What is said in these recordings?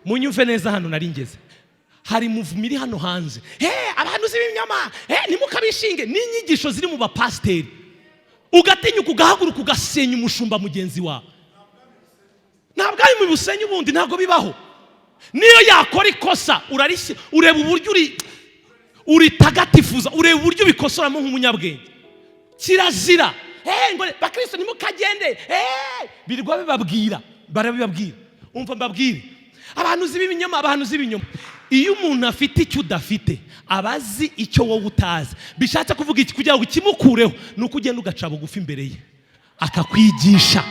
munyumve neza hano nari ngeze. Hari muvumiri hano hanze. Abantu z'ibinyama, nimukabishinge n'inyigisho ziri mu bapasteri. Ugatinyuka ugahaguruka ugasenya umushumba mugenzi wawe. Ntabwo ari mu busenyi ubundi ntabwo bibaho. Niyo yakora ikosa ureba uburyo uritagatifuza, ureba uburyo bikosoramo nk'umunyabwenge. Kirazira. Ngo bakristo nimukagende. Birirwa bibabwira, barabibabwira. Umva mbabwire. Abantu z'ibinyoma. Iyo umuntu afite icyo udafite, abazi icyo wowe utazi. Bishatse kuvuga iki kugira ngo kimukureho nuko ugenda ugaca bugufi imbere ye. Akakwigisha.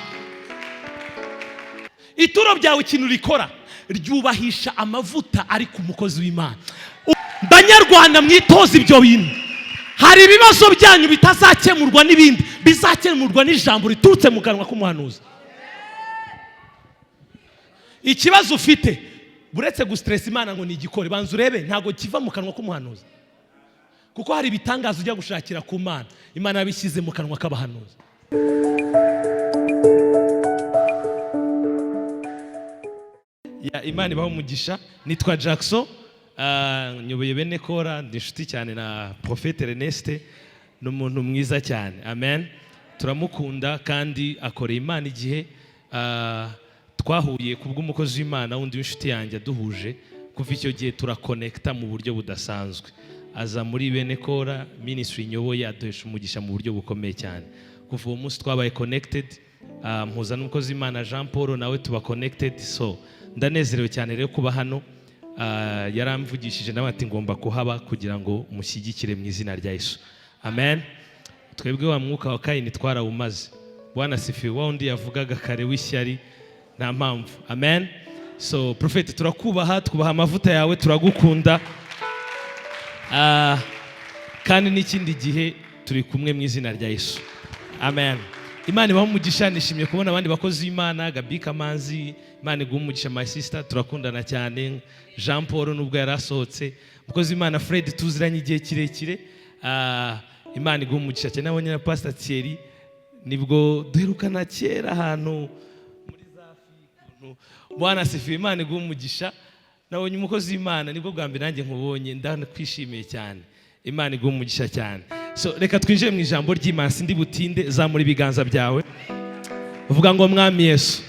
Ituro byawe ikintu rikora ryubahisha amavuta ari ku mukozi w'Imana. Banyarwanda mwitoza ibyo bintu. Hari ibibazo byanyu bitazakemurwa n'ibindi, bizakemurwa n'ijambo riturutse mu kanwa k'umuhanuzi. Ikibazo ufite buretse gustress Imana ngo nigikore, banza urebe ntago kiva mu kanwa k'umuhanuzi. Kuko hari ibitangazo ujya gushakira ku Mana, Imana yabishyize mu kanwa k'abahanuzi. Imana ibaho umugisha. Nitwa Jackson, nyoboye bene kora, ndi inshuti cyane na Prophet Ernest, n'umuntu mwiza cyane. Amen. Turamukunda kandi akoreye Imana igihe twahuye kubw'umukozi w'Imana wundi w'inshuti yanjye duhuje. Kuva icyo gihe turakonekta mu buryo budasanzwe. Aza muri bene kora ministry nyoboye, aduhesha umugisha mu buryo bukomeye cyane. Kuva uwo munsi twabaye connected, mpuza n'umukozi w'Imana Jean Paul nawe tuba connected. So ndanezerewe cyane rero kuba hano. Yaramvugishije nawe ati ngomba kuhaba kugira ngo mushyigikire mu izina rya Yesu. Amen. Twebwe wa mwuka wa Kayini twarawumaze. Bwana sifi wa undi yavugaga kare w'ishyari nta mpamvu. Amen. So prophet turakubaha, twubaha amavuta yawe, turagukunda. Kandi n'ikindi gihe turi kumwe mu izina rya Yesu. Amen. Imana ibaho umugisha. Nishimiye kubona abandi bakozi b'Imana, Gabi Kamanzi, Imana iguha umugisha my sister, turakundana cyane. Jean Paul nubwo yarasohotse, umukozi w'Imana Fred tuziranye igihe kirekire. Imana iguha umugisha cyane. Nabonye na Pastor Thierry nibwo duherukana kera ahantu muri zafi. Bwana sifi, Imana iguha umugisha. Nabonye umukozi w'Imana nibwo bwa mbere nanjye nkubonye, ndakwishimiye cyane. Imana iguha umugisha cyane. So reka twinjire mu ijambo ry'Imana, sindi butinde. Zamura ibiganza byawe, vuga ngo Mwami Yesu.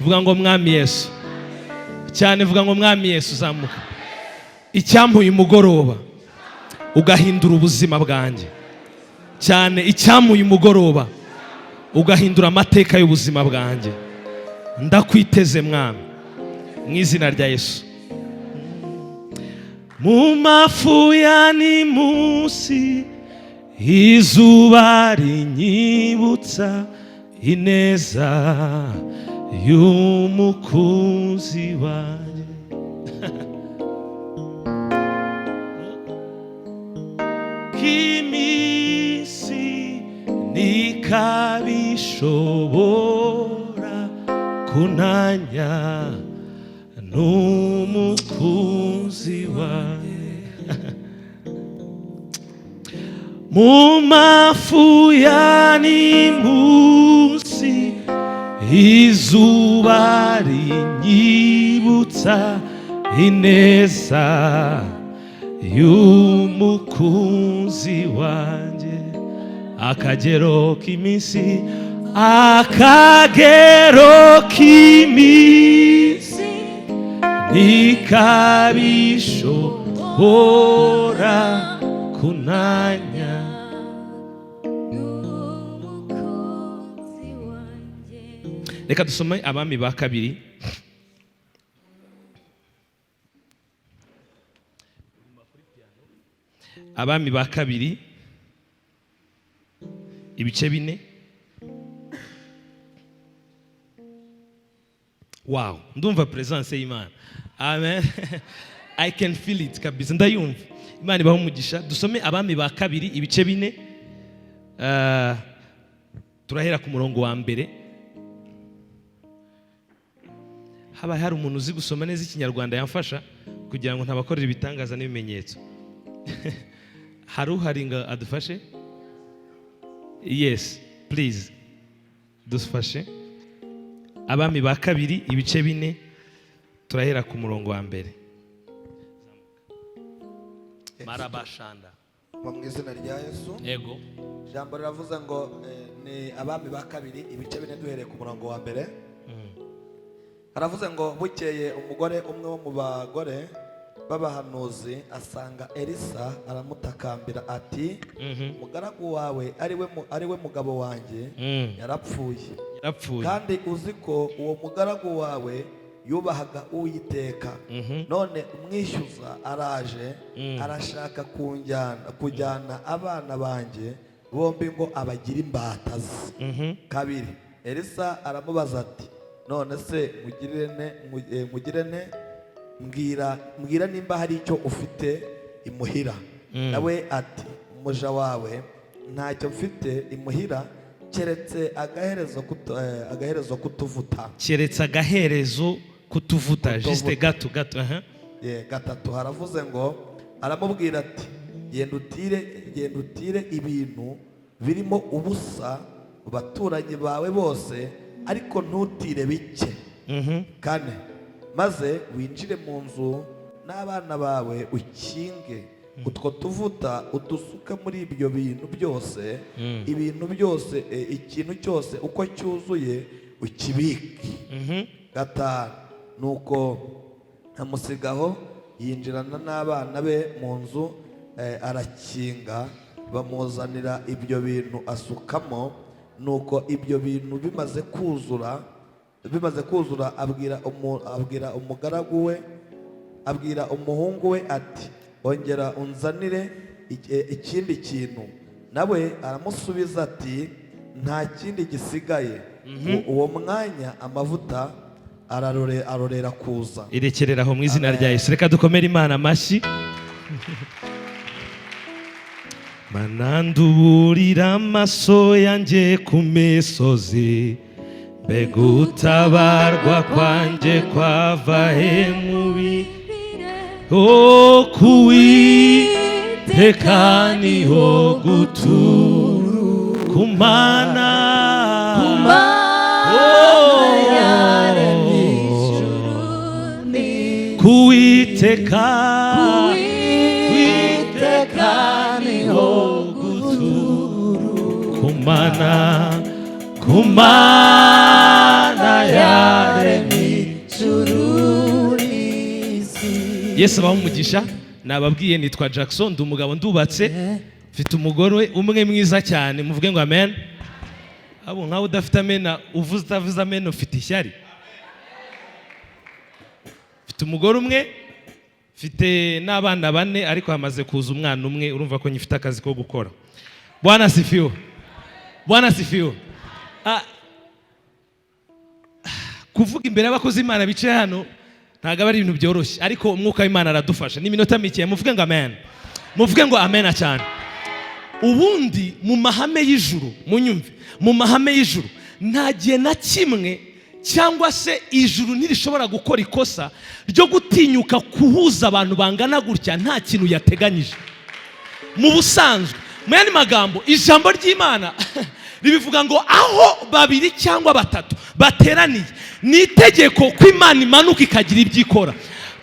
Vuga ngo Mwami Yesu. Cyane vuga ngo Mwami Yesu. Zamuka. Icyampuye umugoroba ugahindura ubuzima bwanjye. Cyane icyamuye umugoroba ugahindura amateka y'ubuzima bwanjye. Ndakwiteze Mwami mu izina rya Yesu. Mu mafu ya NIMUCE izuba rinyibutsa ineza y'umukunzi wanjye. Kimisi nikabishobora kunanya n'umukunzi wanjye. Mu mafu ya NIMUCE izuba rinyibutsa ineza y'umukunzi wanjye. Akagero k'iminsi, akagero k'iminsi nikabishobora kunanya. Reka dusome Abami ba kabiri. Abami ba kabiri ibice 4. Wow, ndumva presence y'Imana. Amen. I can feel it kabisa, ndayumva. Imana ibaho umugisha. Dusome Abami ba kabiri ibice 4. Turahera ku murongo wa mbere. Haba hari umuntu uzi gusoma neza ikinyarwanda yamfasha kugira ngo ntabakorera ibitangaza n'ibimenyetso. Hari uhari ngo adufashe? Yes, please. Dufashe. Abami ba kabiri ibice 4 turahera ku murongo wa mbere. Marabashanda mu izina rya Yesu. Yego. Ijambo riravuze ngo ni abami ba kabiri ibice 4 duhereye ku murongo wa mbere. Haravuze ngo bukeye umugore umwe wo mu bagore b'abahanuzi asanga Elisa aramutakambira ati umugaragu wawe ari we mugabo wanjye yarapfuye. Kandi uzi ko uwo mugaragu wawe yubahaga Uwiteka, none umwishyuza araje arashaka kujyana abana banjye bombi ngo abagire imbata ze. Kabiri, Elisa aramubaza ati none se mugirene mbwira nimba hari icyo ufite imuhira. Nawe ati umuja wawe ntacyo mfite imuhira keretse agaherezo kutuvuta. Keretse agaherezo kutuvuta. Juste gato. Gatatu haravuze ngo aramubwira ati genda utire ibintu birimo ubusa baturanyi bawe bose, ariko ntutire bike. Kane, maze winjire mu nzu n'abana bawe ukinge utwo tuvuta udusuka muri ibyo bintu byose, ibintu byose, ikintu cyose uko cyuzuye ukibike. Gatanu, nuko amusigaho yinjirana n'abana be mu nzu, arakinga, bamuzanira ibyo bintu asukamo. Nuko ibyo bintu bimaze kuzura abwira umuhungu we ati ongera unzanire ikindi kintu. Nawe aramusubiza ati nta kindi gisigaye. Uwo mwanya amavuta arorera kuza. Irekereraho mu izina rya Yesu. Reka dukomere Imana amashyi. Mananduburira amaso yanjye ku misozi, mbega utabarwa kwanjye kwava he mubi. Kuwiteka niho gutura ku Mana yaremye ijuru n'isi. Kuwiteka niho gutura ku Mana yaremye ijuru n'isi. Yesu abaha umugisha. Nababwiye nitwa Jackson, ndi umugabo ndubatse, mfite umugore umwe mwiza cyane. Muvuge ngo amen. Abo nkaho udafite amena, utavuze amena ufite ishyari. Mfite umugore umwe, mfite n'abana 4, ariko hamaze kuza umwana umwe. Urumva ko nyifite akazi ko gukora. Bwana asifiwe. Kuvuga imbere y'abakozi Imana bicaye hano ntabwo ari ibintu byoroshye, ariko umwuka w'Imana aradufasha. Ni iminota mike. Muvuge ngo amen. Muvuge ngo amen cyane. Ubundi mu mahame y'ijuru, munyumve, mu mahame y'ijuru nta gihe na kimwe cyangwa se ijuru ntirishobora gukora ikosa ryo gutinyuka kuhuza abantu bangana gutya nta kintu yateganyije. Mu busanzwe, mu yandi magambo, ijambo ry'Imana ribivuga ngo aho 2 cyangwa 3 bateraniye, ni itegeko ko Imana imanuka ikagira ibyo ikora.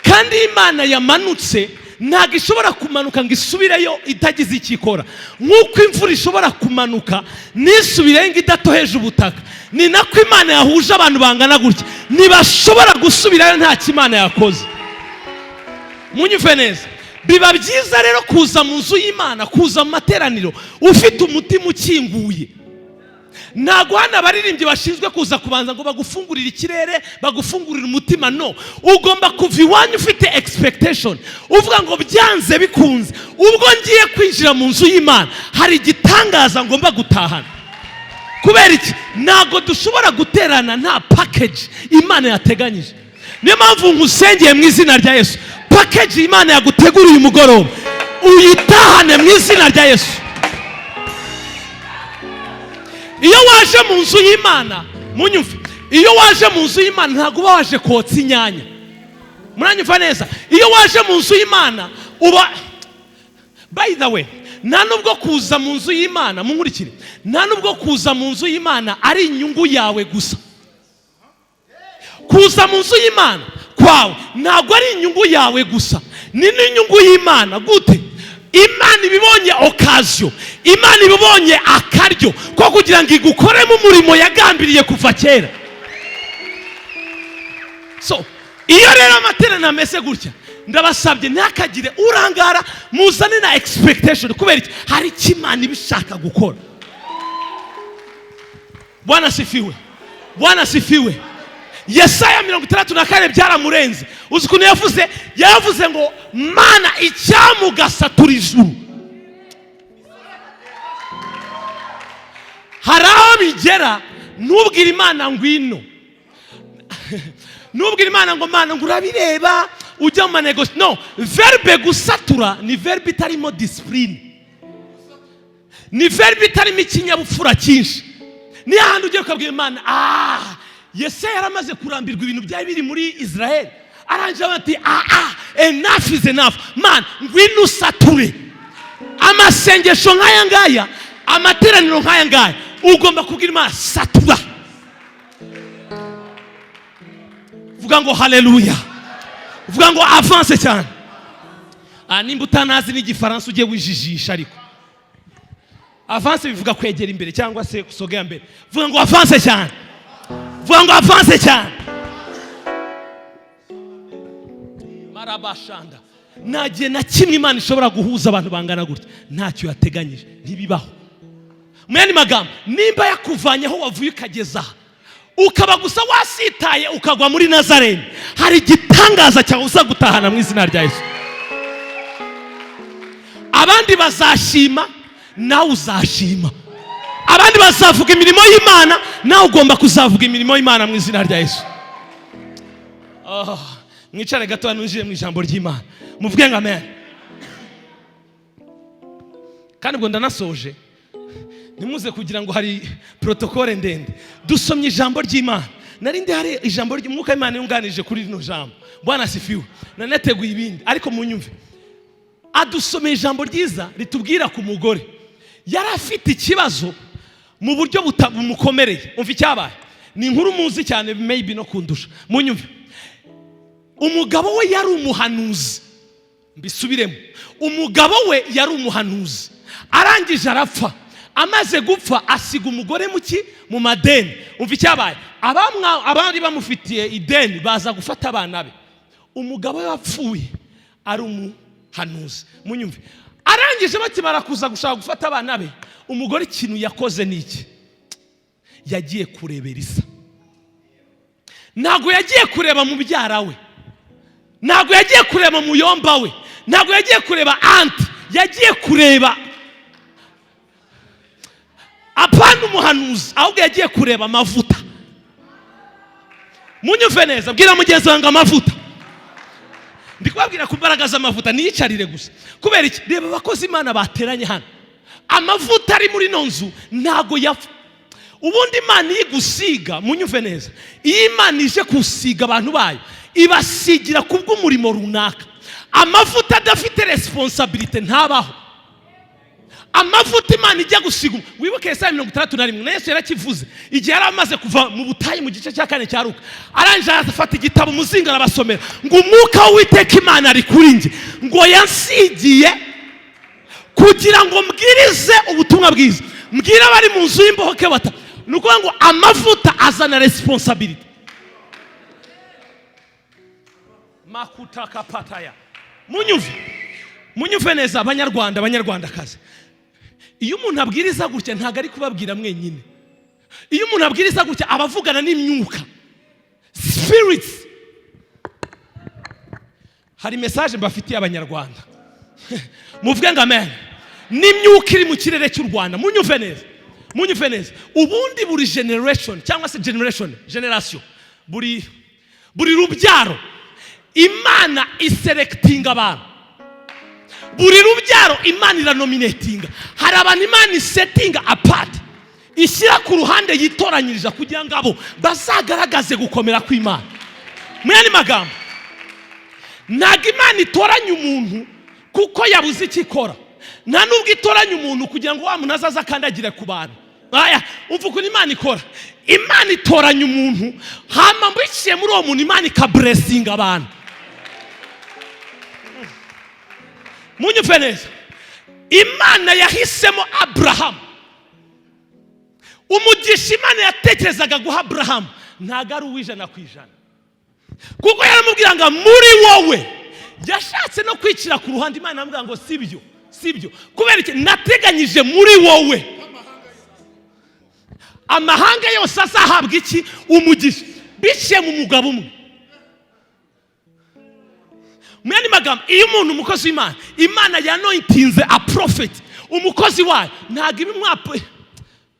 Kandi Imana yamanutse ntabwo ishobora kumanuka ngo isubireyo itagize icyo ikora. Nk'uko imvura ishobora kumanuka n'isubireyo ngo idatoheje ubutaka, ni nako Imana yahuje abantu bangana gutya ntibashobora gusubirayo nta kimana yakoze. Munyumve neza. Biba byiza rero kuza mu nzu y'Imana, kuza mu materaniro ufite umutima ukinguye. Ntabwo hano abaririmbyi bashinzwe kuza kubanza ngo bagufungurire ikirere, bagufungurire umutima. No, ugomba kuva iwanyu ufite expectation, uvuga ngo byanze bikunze ubwo ngiye kwinjira mu nzu y'Imana hari igitangaza ngomba gutahana. Kubera iki? Ntabwo dushobora guterana nta package Imana yateganyije. Niyo mpamvu ngusengeye mu izina rya Yesu, package Imana yaguteguriye umugoroba uyitahane mu izina rya Yesu. Iyo waje mu nzu y'Imana, munyumve, iyo waje mu nzu y'Imana ntabwo uba waje kotsa inyanya. Muranyumva neza? Iyo waje mu nzu y'Imana uba, by the way, nta nubwo kuza mu nzu y'Imana, munkurikire, nta nubwo kuza mu nzu y'Imana ari inyungu yawe gusa. Kuza mu nzu y'Imana kwawe ntabwo ari inyungu yawe gusa, ni n'inyungu y'Imana. Gute? Imana ibibonye okaziyo, Imana ibibonye akaryo ko kugira ngo igukoremo umurimo yagambiriye kuva kera. So iyo rero amateraniro ameze gutya, ndabasabye ntakagire urangara, muzane na expectation. Kubera iki? Hari icyo Imana ibishaka gukora. Bwana sifiwe, Bwana sifiwe. Yesaya 64 byaramurenze. Uzi ukuntu yavuze ngo Mana icyamugasatura ijuru. Hari aho bigera nubwira Imana ngwino, nubwira Imana ngo Mana ngo urabireba ujya mu negosyo. No, verbe gusatura ni verbe itarimo discipline, ni verbe itarimo ikinyabupfura cyinshi. Ni handi ugiye kubwira Imana Yesaya yaramaze kurambirwa ibintu byari biri muri Israel, aranje ati enough is enough. Man, ngwino usature. Amasengesho nk'aya ngaya, amateraniro nk'aya ngaya, ugomba kubwira Imana satura. Vuga ngo haleluya, vuga ngo avance cyane. Nimba utanazi n'igifaransa ujye wijijisha, ariko avance bivuga kwegera imbere cyangwa se kusogera mbere. Vuga ngo avance cyane, vuga ngo avance cyane. Marabashanda, nagiye na kimwe Imana ishobora guhuza abantu bangana gutya, ntacyo yateganyije, ntibibaho. Mwene magambo, nimba yakuvanyeho wavuye ukageza ukaba gusa wasitaye ukagwa muri Nazareti, hari igitangaza cyawe uza gutahana mu izina rya Yesu. Abandi bazashima, nawe uzashima. Abandi bazavuga imirimo y'Imana, nawe ugomba kuzavuga imirimo y'Imana mu izina rya Yesu. Mwicare gato nunjire mu ijambo ry'Imana, muvuge ngo amen. Kandi ubwo ndanasoje, nimuze kugira ngo hari protokole ndende. Dusomye ijambo ry'Imana, narindi hari ijambo ry'Umwuka w'Imana yunganije kuri rino jambo. Bwana sifiwe. Naneteguye ibindi, ariko munyumve. Adusomeye ijambo ryiza ritubwira ku mugore yari afite ikibazo mu buryo bumukomereye. Umva icyabaye, ni inkuru muzi cyane, maybe no kundusha. Munyumve. Umugabo we yari umuhanuzi. Mbisubiremo, umugabo we yari umuhanuzi, arangije arapfa. Amaze gupfa asiga umugore mu madeni. Umva icyabaye, abari bamufitiye ideni baza gufata abana be. Umugabo we wapfuye ari umuhanuzi. Munyumve, arangije bakimara kuza gushaka gufata abana be, umugore ikintu yakoze ni iki? Yagiye kurebera Isa. Ntabwo yagiye kureba mu byara we, ntabwo yagiye kureba mu yomba we, ntabwo yagiye kureba anti, yagiye kureba apana umuhanuzi, ahubwo yagiye kureba amavuta. Munyumve neza, bwira mugenzi wanjye amavuta. Ndikubabwira ku mbaraga z'amavuta, niyicarire gusa. Kubera iki? Reba abakozi Imana bateranye hano, amavuta ari muri nonzu ntago yapfa. Ubundi Imana yigusiga, munyumve neza, iyo Imana ije kusiga abantu bayo, ibasigira kubw'umurimo runaka. Amavuta adafite responsibility ntabaho. Amavuta Imana ijya gusiga, wibuke Yesaya 61 na Yesu yarakivuze igihe yari amaze kuva mu butayu mu gice cya 4 cya Ruka. Aranje afata igitabo muzinga arabasomera ngo umwuka w'Uwiteka Imana ari kuri nge, ngo yansigiye kugira ngo mbwirize ubutumwa bwiza, mbwira bari mu nzu y'imbohoke bata. Nuko ngo amavuta azana responsibility. Makuta kapataya. Munyumve neza abanyarwandakazi. Iyo umuntu abwiriza gutya ntago ari kubabwira mwenyine. Iyo umuntu abwiriza gutya abavugana n'imyuka, spirits. Hari message mbafitiye abanyarwanda. Muvuge ngo amen. N'imyuka iri mu kirere cy'u Rwanda. Munyumve neza. Ubundi buri generation cyangwa se generation, buri rubyaro Imana iselectinga abantu. Buri rubyaro Imana iranominatinga. Hari abantu Imana isettinga apart, ishyira ku ruhande yitoranyirije kugira ngo abo bazagaragaze gukomera kw'Imana. Mwene magambo, ntabwo Imana itoranya umuntu kuko yabuze icyo ikora. Nta nubwo itoranya umuntu kugira ngo wa muntu azaza akandagire ku bantu. Umva ukuntu Imana ikora. Imana itoranya umuntu, hama mbiciye muri uwo muntu Imana ikaburesinga abantu. Munyumve neza, Imana yahisemo Abrahamu. Umugisha Imana yatekerezaga guha Abrahamu ntago ari uw'ijana ku ijana, kuko yaramubwira ngo muri wowe. Yashatse no kwicira ku ruhande, Imana amubwira ngo sibyo, kubera iki? Nateganyije muri wowe amahanga yose azahabwa iki? Umugisha, biciye mu mugabo umwe. Mwene magambo, iyo umuntu umukozi w'Imana, Imana yanointinze a prophet, umukozi wayo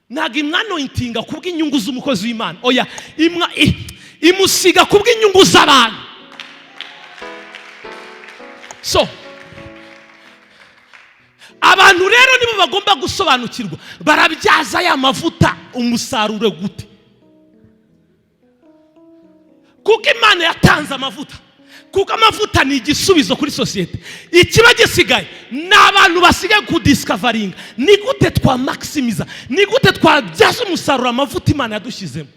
ntago imwanointinga kubw'inyungu z'umukozi w'Imana, oya imusiga kubw'inyungu z'abantu. So abantu rero nibo bagomba gusobanukirwa, barabyaza ya mavuta umusaruro gute, kuko Imana yatanze amavuta, kuko amavuta ni igisubizo kuri sosiyete. Ikiba gisigaye ni abantu basigaye kudiscoveringa ni gute twa maximiza, ni gute twabyaza umusaruro amavuta Imana yadushyizemo.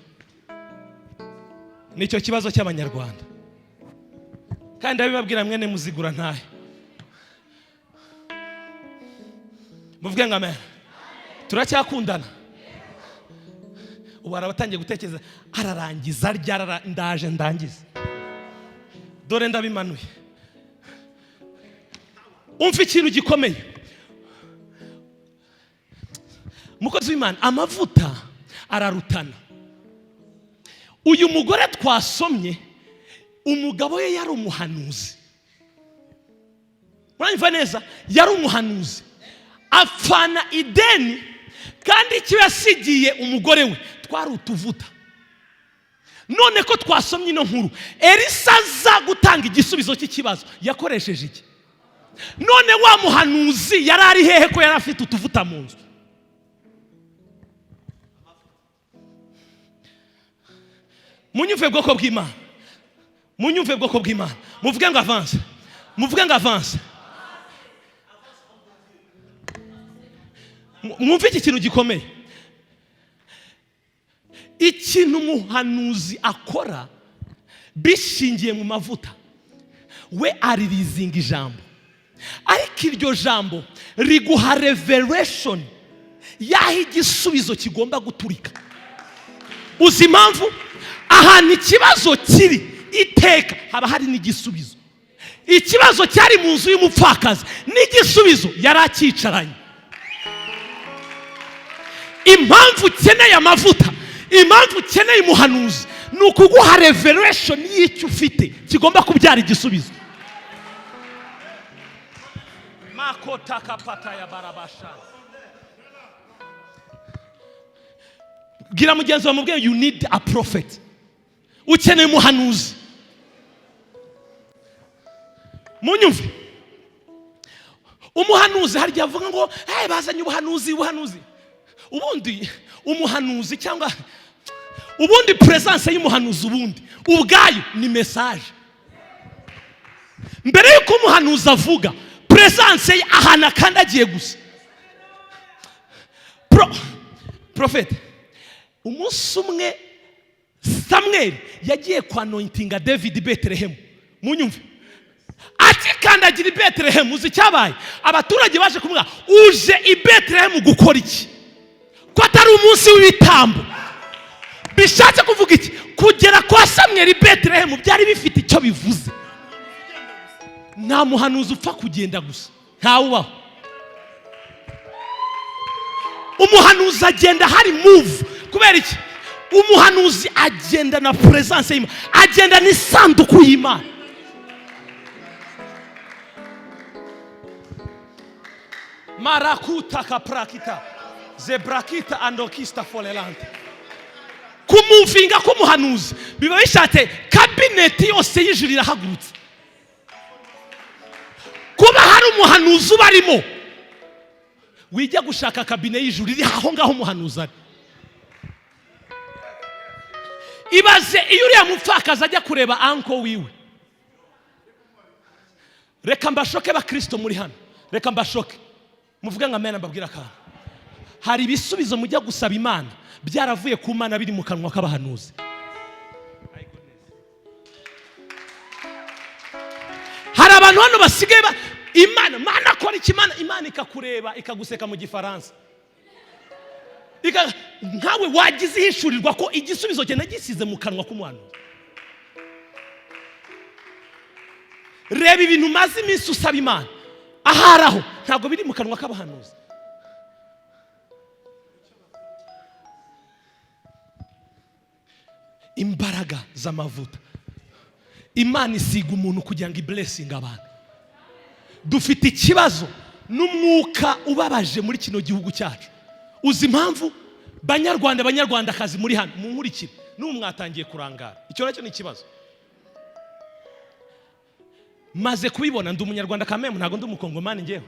Nicyo kibazo cy'abanyarwanda, kandi abibabwira mwene muzigura ntahe. Muvuge ngo amen. Turacyakundana. Ubu arabatangiye gutekereza, ararangiza ryarara, ndangiza, dore ndabimanuye. Umva ikintu gikomeye, mukozi w'Imana, amavuta ararutana. Uyu mugore twasomye, umugabo we yari umuhanuzi. Muranyumva neza, yari umuhanuzi, apfana ideni, kandi icyo yasigiye umugore we twari utuvuta. None ko twasomye ino nkuru, Elisa aza gutanga igisubizo cy'ikibazo, yakoresheje iki? None wa muhanuzi yari ari hehe ko yari afite utuvuta mu nzu? Munyumve bwoko bw'Imana, munyumve bwoko bw'Imana, muvuge ngo avance, muvuge ngo avance. Mwumve iki kintu gikomeye, ikintu umuhanuzi akora bishingiye mu mavuta. We aririzinga ijambo, ariko iryo jambo riguha revelation yaho igisubizo kigomba guturika. Uzi impamvu? Ahantu ikibazo kiri iteka haba hari n'igisubizo. Ikibazo cyari mu nzu y'umupfakazi, n'igisubizo yari akicaranye. Impamvu ukeneye amavuta, impamvu ukeneye umuhanuzi, ni ukuguha revelation y'icyo ufite kigomba kubyara igisubizo. Makota kapata ya barabasha. Gira mugenzi wawe mubwiye, you need a prophet. Ukeneye umuhanuzi. Munyumve, umuhanuzi hari avuga ngo bazanye ubuhanuzi. Ubundi umuhanuzi cyangwa ubundi presence y'umuhanuzi ubundi ubwayo ni message. Mbere yuko umuhanuzi avuga, presence ye ahana kandagiye gusa. Prophet, umunsi umwe Samuel yagiye kwa anointinga David Bethlehem. Munyumve, ati kandagira Bethlehem, uzi cyabaye? Abaturage baje kumubwira, uje i Bethlehem gukora iki? Ko atari umunsi w'ibitambo. Bishatse kuvuga iki? Kugera kwa Samuel i Bethlehem byari bifite icyo bivuze. Nta muhanuzi upfa kugenda gusa, ntawubaho. Umuhanuzi agenda hari move. Kubera iki? Umuhanuzi agenda na presence y'Imana, agenda n'isanduku y'Imana. Marakuta kaprakita zebrakita andokista folelante. Kumuvinga k'umuhanuzi biba bishatse kabineti yose y'ijuru irahagurutse. Kuba hari umuhanuzi ubarimo, wijya gushaka kabine y'ijuru iri aho ngaho umuhanuzi ari. Ibaze iyo uriya mupfakazi ajya kureba anko wiwe. Reka mbashoke ba Kristo muri hano, reka mbashoke. Muvuga ngo amen, mbabwira ka. hari ibisubizo mujya gusaba Imana byaravuye ku Mana biri mu kanwa k'abahanuzi. Hari abantu hano basigaye Imana akora iki? Imana ikakureba ikaguseka mu gifaransa. Nkawe wagize ihishurirwa ko igisubizo cye nagisize mu kanwa k'umuhanuzi. Reba ibintu maze iminsi usaba Imana aharaho ntabwo biri mu kanwa k'abahanuzi. Imbaraga z'amavuta. Imana isiga umuntu kugira ngo iblessing abantu. Dufite ikibazo n'umwuka ubabaje muri kino gihugu cyacu. Uzi impamvu? Banyarwandakazi muri hano munkurikire n'umwatangiye kurangara. Icyo nacyo ni ikibazo. Maze kubibona ndi umunyarwanda kameme, ntago ndi umukongomani ngewe.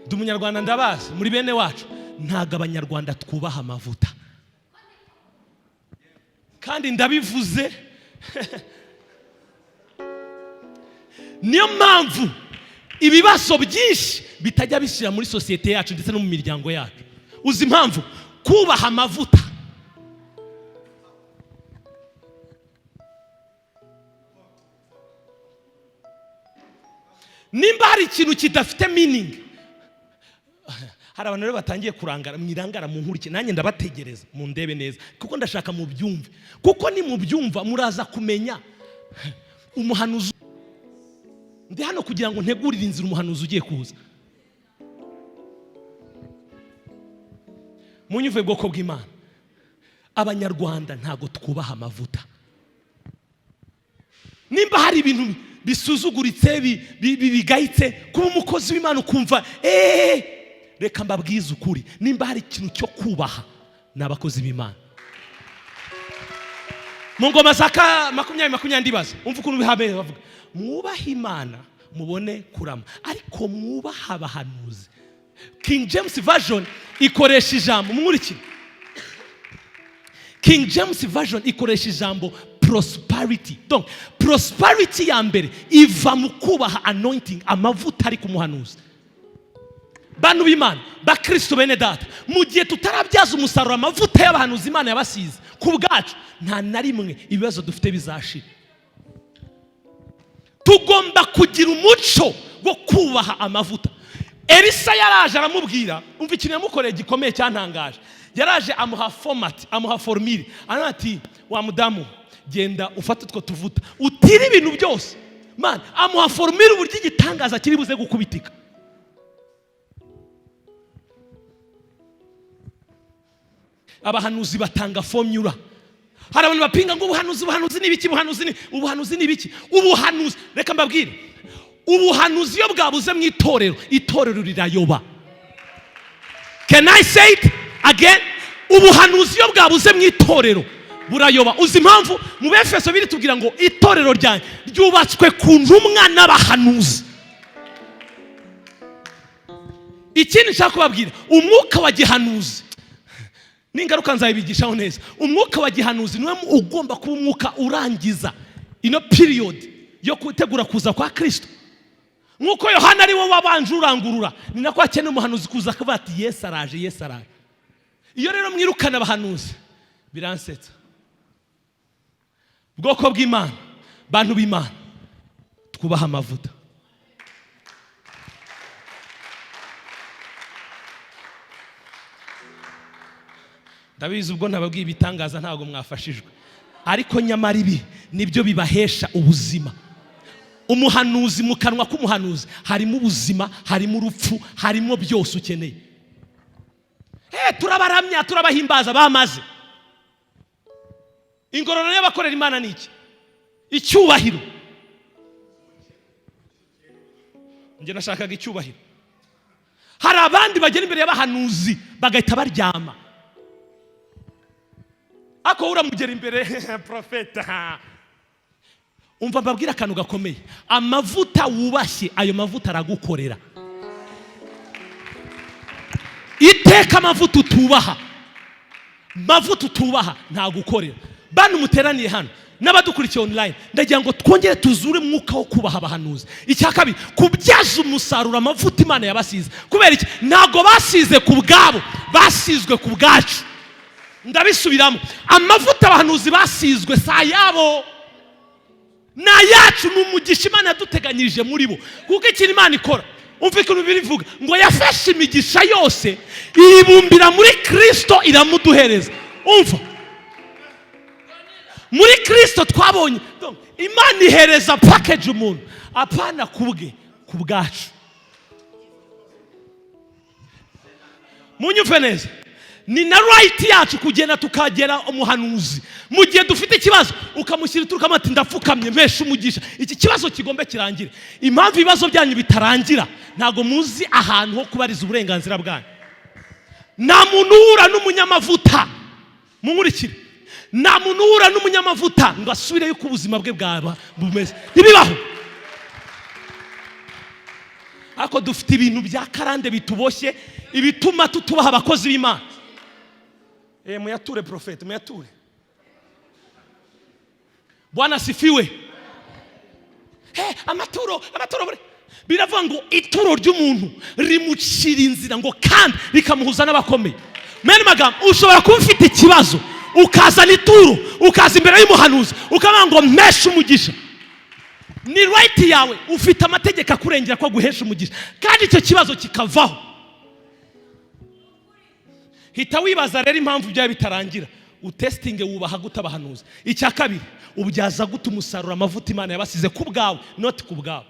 Ndi umunyarwanda ndabazi muri bene wacu. Ntago abanyarwanda twubaha amavuta. Kandi ndabivuze niyo mpamvu ibibazo byinshi bitajya bishyira muri sosiyete yacu ndetse no mu miryango yacu. Uzi impamvu? Kubaha amavuta. Nimba hari ikintu kidafite meaning, hari abantu rero batangiye kurangara, mwirangara mu nkurike, nanjye ndabategereza mu ndebe neza kuko ndashaka mu byumve, kuko ni mu byumva muraza kumenya umuhanuzi. Ndi hano kugira ngo ntegurire inzira umuhanuzi ugiye kuza. Munyuve bwoko bw'Imana, abanyarwanda ntago twubaha amavuta. Nimba hari ibintu bisuzuguritse bigayitse kuba umukozi w'Imana ukumva reka mbabwize ukuri, nimba hari ikintu cyo kubaha n'abakozi b'Imana. Mu ngoma za 20 ndibaza umva ukuntu bihabere bavuga mwubaha Imana mubone kurama, ariko mwubaha abahanuzi. King James version ikoresha ijambo mwurikira. King James version ikoresha ijambo prosperity. Donc prosperity ya mbere iva mu kubaha anointing, amavuta ari ku muhanuzi. Bantu b'Imana bakristo bene data, mu gihe tutarabyaza umusaruro amavuta y'abahanuzi Imana yabasize ku bwacu, nta na rimwe ibibazo dufite bizashira. Tugomba kugira umuco wo kubaha amavuta. Elisa yaraje aramubwira, umva ikintu yamukoreye gikomeye cyantangaje. Yaraje amuha format, amuha formule, anati wa mudamu genda ufate utwo tuvuta utira ibintu byose. Man, amuha formule uburyo igitangaza kiri buze gukubitika. Abahanuzi batanga formula. Hari abantu bapinga ngo ubuhanuzi ni biki, ubuhanuzi ni biki. Ubuhanuzi, reka mbabwire, ubuhanuzi iyo bwabuze mu itorero rirayoba. Can I say it again? Ubuhanuzi iyo bwabuze mu itorero burayoba. Uzi impamvu? Mu Efeso 2 tubwira ngo itorero ryanyu ryubatswe ku ntumwa n'abahanuzi. Ikindi nshaka kubabwira, umwuka wa gihanuzi n'ingaruka nzabigishaho neza. Umwuka wa gihanuzi niwe ugomba kuba umwuka urangiza ino period yo gutegura kuza kwa Kristo. Nkuko Yohana ari we wabanje urangurura, ni nako akeneye umuhanuzi kuza akavuga ati Yesu araje, Yesu araje. Iyo rero mwirukana abahanuzi biransetsa. Bwoko bw'Imana, bantu b'Imana, twubaha amavuta. Ndabizi ubwo ntababwiye ibitangaza ntago mwafashijwe, ariko nyamara ibi nibyo bibahesha ubuzima. Umuhanuzi mu kanwa k'umuhanuzi harimo ubuzima, harimo urupfu, harimo byose ukeneye. Turabaramya, turabahimbaza bamaze. Ingororano y'abakorera Imana ni iki? Icyubahiro. Nje nashakaga icyubahiro. Hari abandi bagera imbere y'abahanuzi bagahita baryama. Ako uramugera imbere profeta. Umva mbabwira akantu gakomeye. Amavuta wubashye, ayo mavuta aragukorera. Iteka amavuta utubaha, mavuta utubaha ntagukorera. Bantu muteraniye hano n'abadukurikiye online, ndagira ngo twongere tuzure mwuka wo kubaha abahanuzi. Icyakabiri, kubyaza umusaruro amavuta Imana yabasize. Kubera iki? Ntago basize ku bwabo, basizwe ku bwacu. Ndabisubiramo, amavuta abahanuzi basizwe sa yabo na yacu, n'umugisha Imana yaduteganyirije muri bo. Kuko ikintu Imana ikora, umva ikintu birivuga ngo yafashe imigisha yose iyibumbira muri Kristo iramuduhereza. Umva, muri Kristo twabonye Imana ihereza package umuntu, apana kubwe ku bwacu. Munyumve neza, ni na right yacu kugenda tukagera umuhanuzi mu gihe dufite ikibazo, ukamushyira uturuka ati ndapfukamye mpesha umugisha, iki kibazo kigombe kirangire. Impamvu ibibazo byanyu bitarangira, ntago muzi ahantu ho kubariza uburenganzira bwanyu. Nta muntu uhura n'umunyamavuta, munkurikire, nta muntu uhura n'umunyamavuta ngo asubireyo uko ubuzima bwe bwaba bumeze, ntibibaho. Ariko dufite ibintu bya karande bituboshye, ibituma tutubaha abakozi b'Imana. Muyature profete, muyature. Bwana sifiwe. Amaturo biravuga ngo ituro ry'umuntu rimucira inzira ngo kandi rikamuhuza n'abakomeye. Mwene magambo, ushobora kuba ufite ikibazo ukazana ituro, ukaza imbere y'umuhanuzi ukavuga ngo mpesha umugisha. Ni right yawe, ufite amategeko akurengera ko guhesha umugisha, kandi icyo kibazo kikavaho. Hita wibaza rero impamvu byawe bitarangira, utestinge wubaha gute abahanuzi. Icya kabiri, ubyaza gute umusaruro amavuta Imana yabasize ku bwawe, not ku bwawe.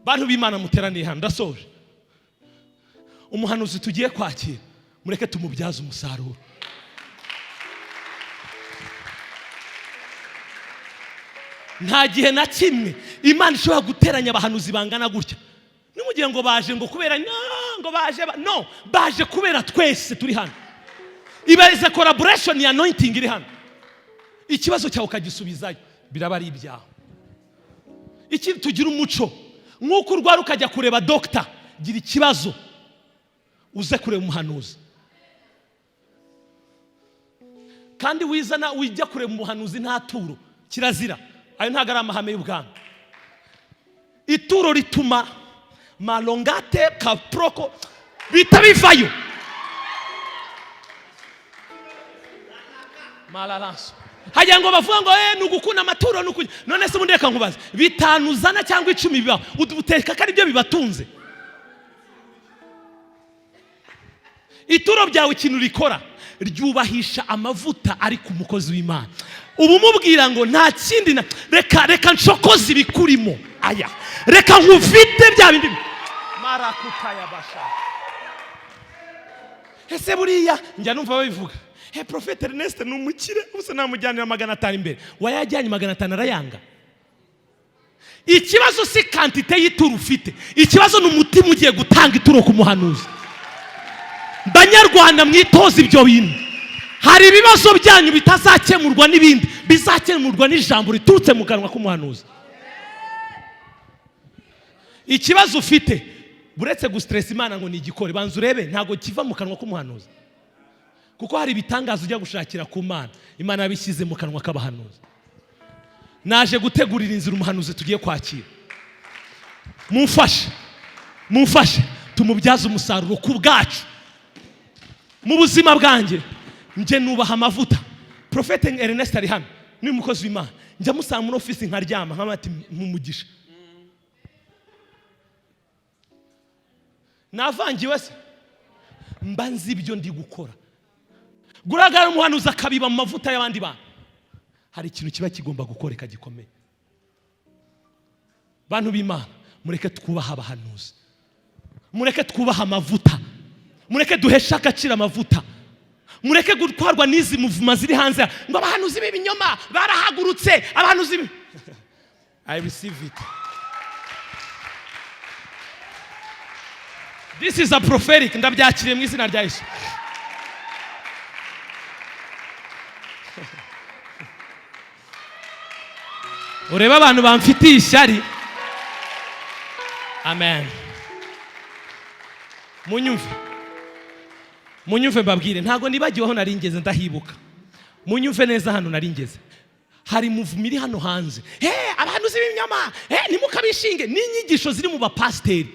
Bantu b'Imana muteraniye hano, ndasoje. Umuhanuzi tugiye kwakira, mureke tumubyaze umusaruro. Nta gihe na kimwe Imana ishobora guteranya abahanuzi bangana gutya. Nimugiye ngo baje ngo kubera ngo baje no, baje kubera twese turi hano. Ibaze collaboration ya anointing iri hano. Ikibazo cyawe ukagisubizayo, biraba ari ibyaho. Iki tugira umuco, nkuko urwara ukajya kureba doctor, gira ikibazo uze kureba umuhanuzi. Kandi wizana wijya kureba umuhanuzi nta turo, kirazira. Ayo ntago ari amahame y'ubwami. Ituro rituma malongate kaproko bitabivayo. Malalanso. Hajya ngo bavuga ngo nugukuna amaturo nukunya. None se mundeka nkubaza, bitanuzana cyangwa 10 bibaho, uteka kandi byo bibatunze. Ituro byawe ikintu rikora, ryubahisha amavuta ari ku mukozi w'Imana. Ubu mubwira ngo nta kindi na reka nshokozi bikurimo. Aya, reka nkufite bya bindi marakuta yabasha. Ese buriya njya numva babivuga, Prophet Ernest numukire ubusa namujyanira 500 imbere, wayajyanye 500 arayanga. Ikibazo si quantité y'ituro ufite, ikibazo n'umutima ugiye gutanga ituro ku muhanuzi. Banyarwanda mwitoza ibyo bintu. Hari ibibazo byanyu bitazakemurwa n'ibindi, bizakemurwa n'ijambo riturutse mu kanwa k'umuhanuzi. Ikibazo ufite buretse gustress Imana ngo ni igikore, banza urebe ntago kiva mu kanwa k'umuhanuzi. Kuko hari ibitangazo ujya gushakira ku Mana, Imana yabishyize mu kanwa k'abahanuzi. Naje gutegurira inzira umuhanuzi tugiye kwakira. Mumfashe tumubyaze umusaruro ku bwacu. Mu buzima bwanjye nje nubaha amavuta. Prophet Ernest ari hano, ni umukozi w'Imana. Njya musanga muri office nkaryama nk'amati umugisha. Navangiwe se mbanzi ibyo ndi gukora. Guragara umuhanuzi akabiba mu mavuta y'abandi bantu. Hari ikintu kiba kigomba gukoreka gikomeye. Bantu b'Imana, mureke twubaha abahanuzi, mureke twubaha amavuta, mureke duhesha agaciro amavuta, mureke gutwarwa n'izi muvuma ziri hanze ngo abahanuzi b'ibinyoma barahagurutse. Abahanuzi I receive it. This is a prophetic. Ndabyakiriye mu izina rya Yesu. Ureba abantu bamfitiye ishyari. Amen. Munyumve mbabwire, ntago nibagiweho naringeze ndahibuka. Munyumve neza hano naringeze. Hari muvumiri hano hanze. Abahanuzi b'ibinyoma, nimukabishinge. N'inyigisho ziri mu bapasteri.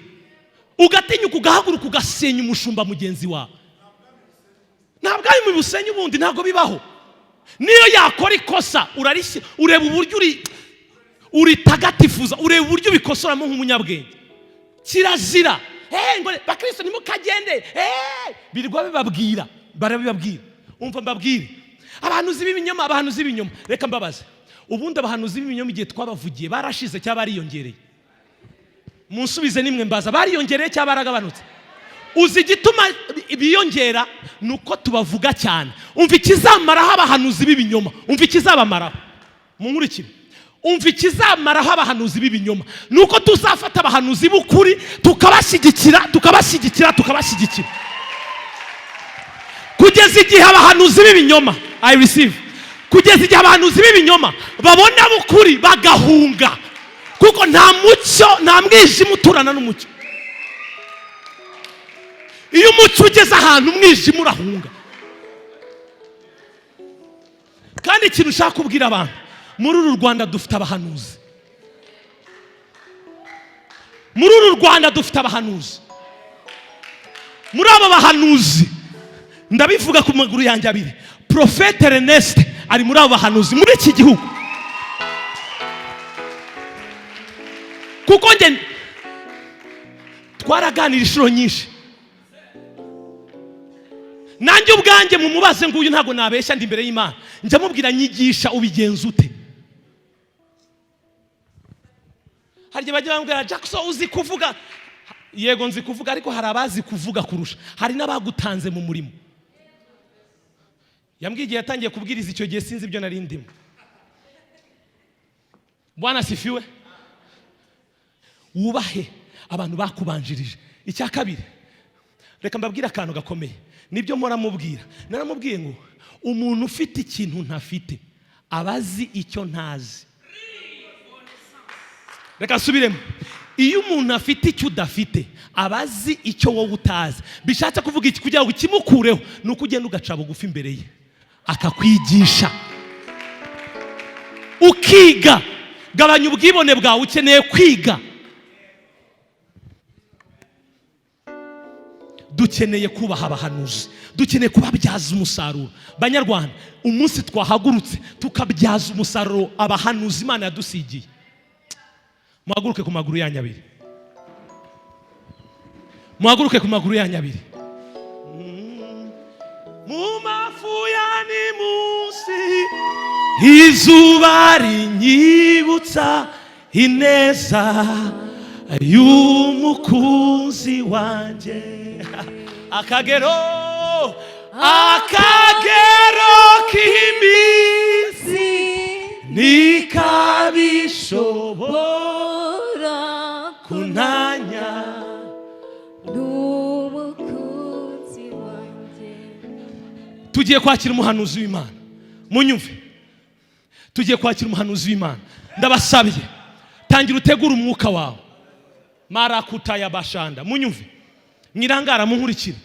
Ugatinyuka ugahaguruka ugasenya umushumba mugenzi wawe. ntabwo ari mu busenyi ubundi ntabwo bibaho. Niyo yakora ikosa ureba uburyo uritagatifuza, ureba uburyo ubikosoramo nk'umunyabwenge. Kirazira ngo bakristo nimukagende birirwa bibabwira, barabibabwira. Umva mbabwire, abahanuzi b'ibinyoma, reka mbabaze, ubundi abahanuzi b'ibinyoma igihe twabavugiye barashize cyangwa bariyongereye? Munsubize nimwe mbaza, bariyongereye cyangwa baragabanutse? Uzi igituma biyongera nuko tubavuga cyane. Umva ikizamaraho abahanuzi b'ibinyoma, umva ikizabamaraho. Munkurikire, umva ikizamaraho abahanuzi b'ibinyoma nuko tuzafata abahanuzi b'ukuri tukabashyigikira kugeza igihe abahanuzi b'ibinyoma kugeza igihe abahanuzi b'ibinyoma babona b'ukuri bagahunga, kuko nta mucyo, nta mwijima uturana n'umucyo. Iyo umucyo ugeze ahantu umwijima urahunga. Kandi ikintu ushaka kubwira abantu, muri uru Rwanda dufite abahanuzi. Muri uru Rwanda dufite abahanuzi. Muri aba bahanuzi ndabivuga ku maguru yanjye abiri, Prophet Ernest ari muri abo bahanuzi muri iki gihugu. Kuko nge twaraganira inshuro nyinshi, nanjye ubwanjye mu mubaze nguyu ntabwo nabeshya ndi imbere y'Imana, njya mubwira nyigisha ubigenza ute. Hari igihe bajya bambwira Jackson uzi kuvuga, yego nzi kuvuga, ariko hari abazi kuvuga kurusha, hari n'abagutanze mu murimo. Yambwiye igihe yatangiye kubwiriza icyo gihe sinzi ibyo nari ndimo. Bwana sifiwe. Wubahe abantu bakubanjirije. Icya kabiri, reka mbabwire akantu gakomeye, nibyo mpora mubwira. Naramubwiye ngo umuntu ufite ikintu ntafite abazi icyo ntazi. Reka subiremo, iyo umuntu afite icyo udafite abazi icyo wowe utazi. Bishatse kuvuga iki? Kugira ngo ikimukureho nuko ugenda ugaca bugufi imbere ye akakwigisha, ukiga. Gabanya ubwibone bwawe, ukeneye kwiga. Dukeneye kubaha abahanuzi, dukeneye kubabyaza umusaruro. Banyarwanda, umunsi twahagurutse tukabyaza umusaruro abahanuzi Imana yadusigiye, muhaguruke ku maguru yanyu abiri. Muhaguruke ku maguru yanyu abiri. Mu mafu ya NIMUCE izuba rinyibutsa ineza y'umukunzi wanjye. Akagero k'iminsi ntikabishobora kuntanya n'umukunzi wanjye. Tugiye kwakira umuhanuzi w'Imana, munyumve. Tugiye kwakira umuhanuzi w'Imana. Ndabasabye, tangira utegura umwuka wawe. Marakuta ya bashanda, munyumve. Mwirangara munkurikira,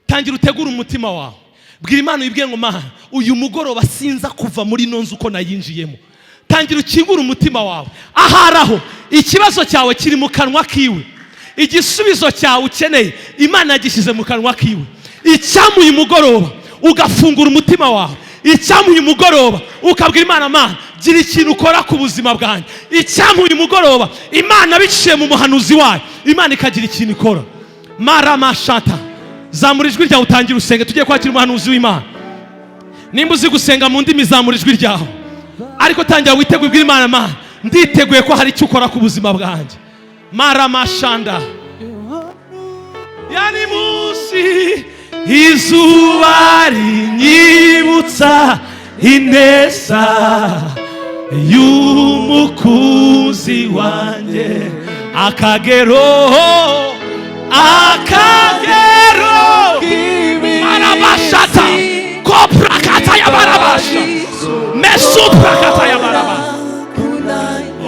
tangira utegura umutima wawe. Bwira Imana uyibwiye ngo Mana, uyu mugoroba sinza kuva muri nonze uko nayinjiyemo. Tangira ukingura umutima wawe. Aharaho ikibazo cyawe kiri mu kanwa kiwe, igisubizo cyawe ukeneye Imana yagishyize mu kanwa kiwe. Icyamuye umugoroba ugafungura umutima wawe, icyamuye umugoroba ukabwira Imana, Mana gira ikintu ukora ku buzima bwanjye. Icyamuye umugoroba Imana biciye mu muhanuzi wayo, Imana ikagira ikintu ikora. Maramashata, zamura ijwi ryawe utangira usenge. Tugiye kwakira umuhanuzi w'Imana. Nimba uzi gusenga mu ndimi, zamura ijwi ryawe, ariko tangira witeguye ubwira Imana, Mana nditeguye ko hari icyo ukora ku buzima bwanjye. Maramashanda ya NIMUCE izuba rinyibutsa ineza y'umukunzi wanjye. Akagero marabashata koprakata ya marabasha mesuprakata ya marabasha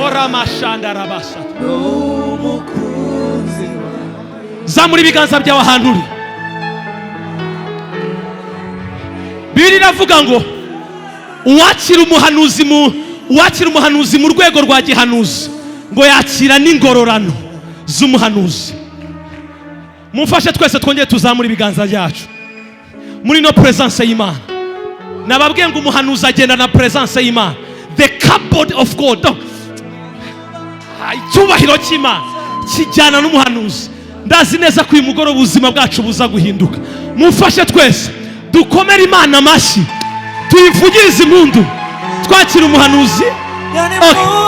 oramashanda rabasha. Zamura ibiganza byawe ahantu uri. Bibiri iravuga ngo uwakira umuhanuzi mu rwego rwa gihanuzi ngo yakira n'ingororano z'umuhanuzi. Mumfashe twese twongeye tuzamura ibiganza byacu. muri no presence y'Imana. Nababwiye ngo umuhanuzi agenda na presence y'Imana. The cupboard of God. Icyubahiro cy'Imana kijyana n'umuhanuzi. Ndazi neza ko uyu mugoroba ubuzima bwacu buza guhinduka. Mufashe twese dukomere Imana amashyi, tuyivugirize impundu, twakira umuhanuzi. Okay.